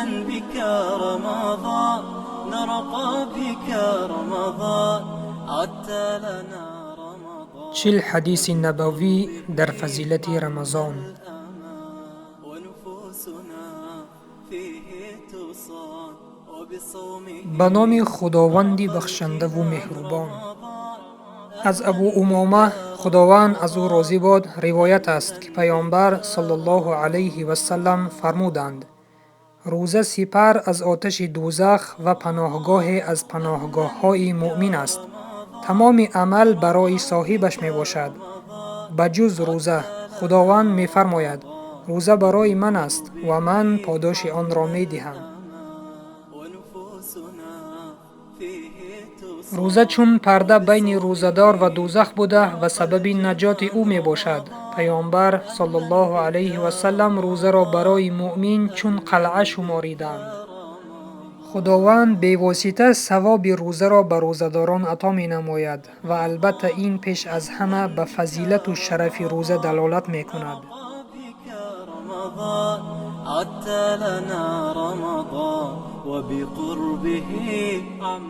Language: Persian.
بك رمضان نرقى بك رمضان عدت لنا رمضان. 40 حدیث نبوی در فضیلت رمضان. به نام خداوند بخشنده و مهربان. از ابو امامه خداوند از او راضی باد روایت است که پیامبر صلی الله علیه و سلم فرمودند: روزه سپر از آتش دوزخ و پناهگاه از پناهگاه‌های مؤمن است. تمام عمل برای صاحبش می باشد بجز روزه. خداوند می فرماید: روزه برای من است و من پاداش آن را می دهم. روزه چون پرده بین روزه‌دار و دوزخ بوده و سبب نجات او می باشد. پیامبر صلی الله علیه و سلم روزه را برای مؤمن چون قلعه شماریدند. خداوند به واسطه ثواب روزه را به روزه‌داران عطا می نماید و البته این پیش از همه به فضیلت و شرف روزه دلالت می کند. عدت لنا رمضان وبقربه عم